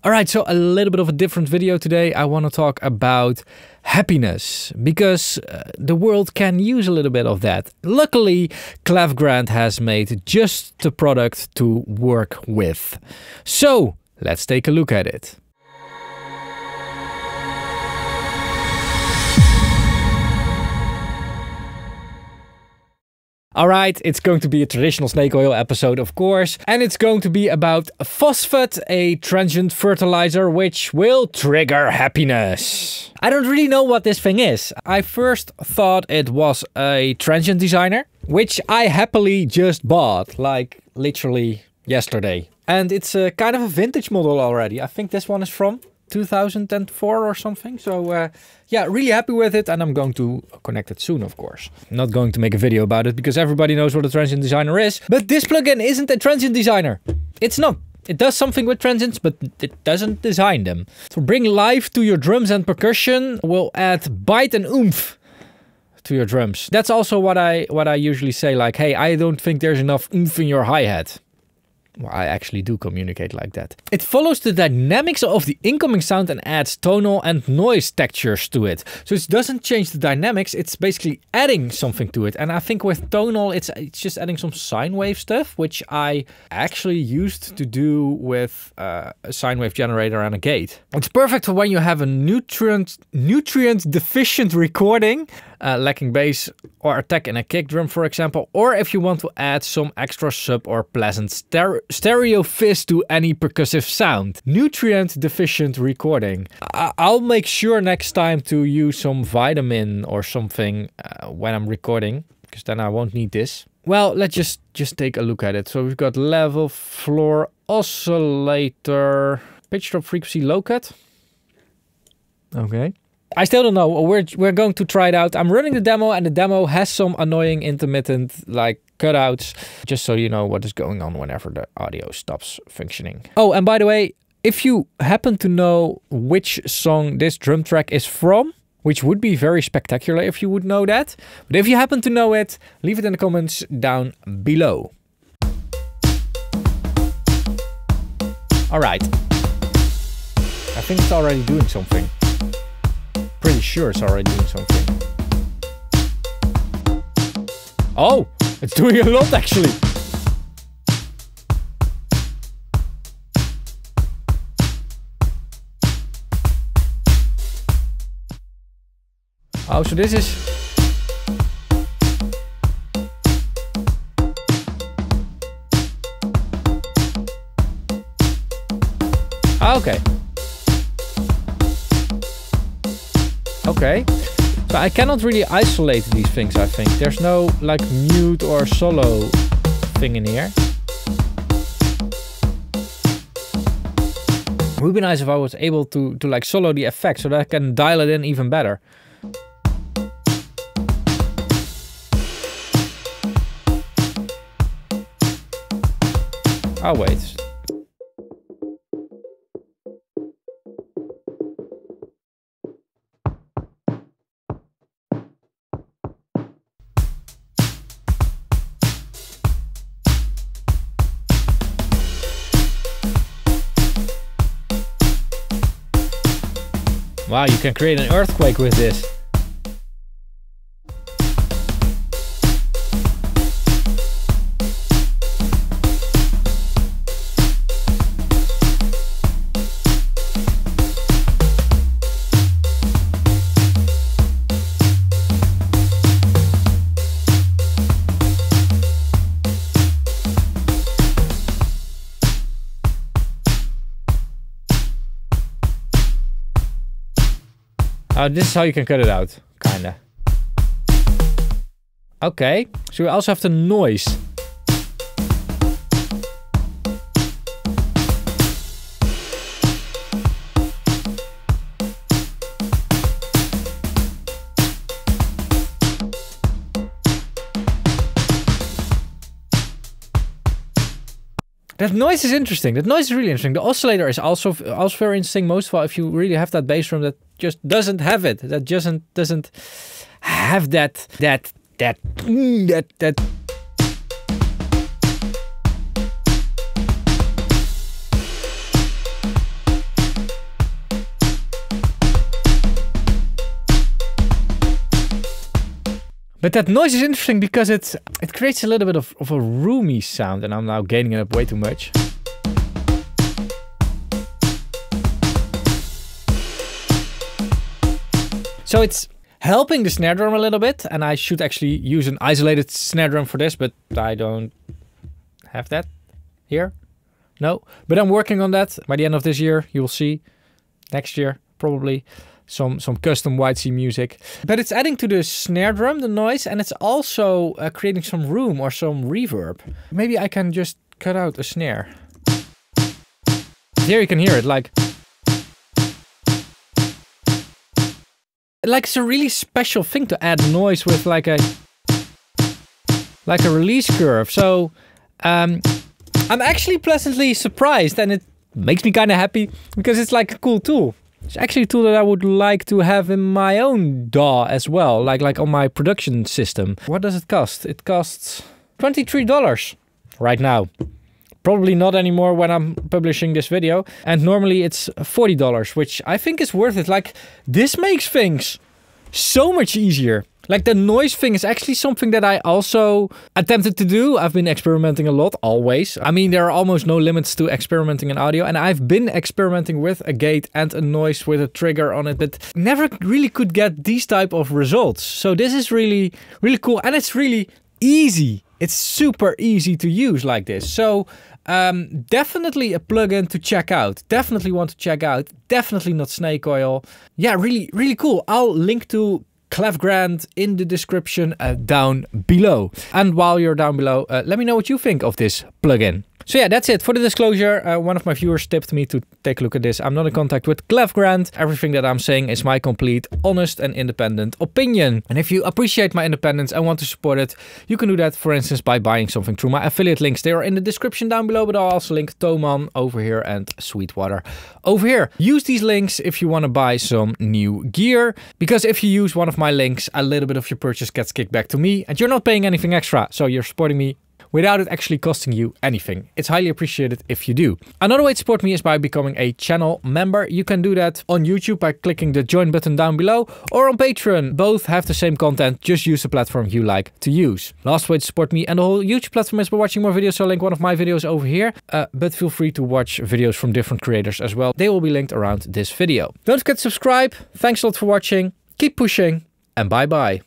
Alright, so a little bit of a different video today. I want to talk about happiness, because the world can use a little bit of that. Luckily, Klevgrand has made just the product to work with. So, let's take a look at it. Alright, it's going to be a traditional snake oil episode, of course, and it's going to be about phosphat, a transient fertilizer which will trigger happiness. I don't really know what this thing is. I first thought it was a transient designer, which I happily just bought, like literally yesterday. And it's a kind of a vintage model already. I think this one is from 2004 or something. So yeah, really happy with it, and I'm going to connect it soon, of course. I'm not going to make a video about it because everybody knows what a transient designer is. But this plugin isn't a transient designer. It's not. It does something with transients, but it doesn't design them. To bring life to your drums and percussion will add bite and oomph to your drums. That's also what I usually say, like, hey, I don't think there's enough oomph in your hi-hat. Well, I actually do communicate like that. It follows the dynamics of the incoming sound and adds tonal and noise textures to it. So it doesn't change the dynamics, it's basically adding something to it. And I think with tonal, it's just adding some sine wave stuff, which I actually used to do with a sine wave generator and a gate. It's perfect for when you have a nutrient deficient recording, lacking bass or attack in a kick drum, for example, or if you want to add some extra sub or pleasant stereo fizz to any percussive sound. Nutrient deficient recording. I'll make sure next time to use some vitamin or something when I'm recording, because then I won't need this. Well, let's just take a look at it. So we've got level, floor, oscillator, pitch drop, frequency, low cut. Okay. I still don't know. We're going to try it out. I'm running the demo, and the demo has some annoying intermittent like cutouts, just so you know what is going on whenever the audio stops functioning. Oh, and by the way, if you happen to know which song this drum track is from, which would be very spectacular if you would know that, but if you happen to know it, leave it in the comments down below. Alright. I think it's already doing something. Pretty sure it's already doing something. Oh, it's doing a lot actually. Oh, so this is... Okay. Okay, so I cannot really isolate these things, I think. There's no like mute or solo thing in here. It would be nice if I was able to like solo the effect so that I can dial it in even better. Oh wait. Wow, you can create an earthquake with this. Oh, this is how you can cut it out, kinda. Okay, so we also have the noise. That noise is interesting. That noise is really interesting. The oscillator is also very interesting. Most of all, if you really have that bass drum that just doesn't have it, that doesn't have that. But that noise is interesting because it creates a little bit of a roomy sound, and I'm now gaining it up way too much. So it's helping the snare drum a little bit, and I should actually use an isolated snare drum for this, but I don't have that here. No, but I'm working on that. By the end of this year, you will see. Next year, probably. Some custom white C music. But it's adding to the snare drum, the noise, and it's also creating some room or some reverb. Maybe I can just cut out a snare. Here you can hear it, like it's a really special thing to add noise with like a release curve. So I'm actually pleasantly surprised, and it makes me kind of happy because it's like a cool tool. It's actually a tool that I would like to have in my own DAW as well, like on my production system. What does it cost? It costs $23 right now. Probably not anymore when I'm publishing this video. And normally it's $40, which I think is worth it. Like, this makes things so much easier. Like, the noise thing is actually something that I also attempted to do. I've been experimenting a lot, always. I mean, there are almost no limits to experimenting in audio. And I've been experimenting with a gate and a noise with a trigger on it, but never really could get these type of results. So this is really, really cool. And it's really easy. It's super easy to use like this. So definitely a plugin to check out. Definitely want to check out. Definitely not snake oil. Yeah, really, really cool. I'll link to Klevgrand in the description down below. And while you're down below, let me know what you think of this plugin. So yeah, that's it for the disclosure. One of my viewers tipped me to take a look at this. I'm not in contact with Klevgrand. Everything that I'm saying is my complete, honest and independent opinion. And if you appreciate my independence and want to support it, you can do that, for instance, by buying something through my affiliate links. They are in the description down below, but I'll also link Toman over here and Sweetwater over here. Use these links if you want to buy some new gear, because if you use one of my links, a little bit of your purchase gets kicked back to me, and you're not paying anything extra, so you're supporting me without it actually costing you anything. It's highly appreciated if you do. Another way to support me is by becoming a channel member. You can do that on YouTube by clicking the join button down below, or on Patreon. Both have the same content, just use the platform you like to use. Last way to support me and the whole YouTube platform is by watching more videos, so I'll link one of my videos over here. But feel free to watch videos from different creators as well. They will be linked around this video. Don't forget to subscribe. Thanks a lot for watching. Keep pushing, and bye bye.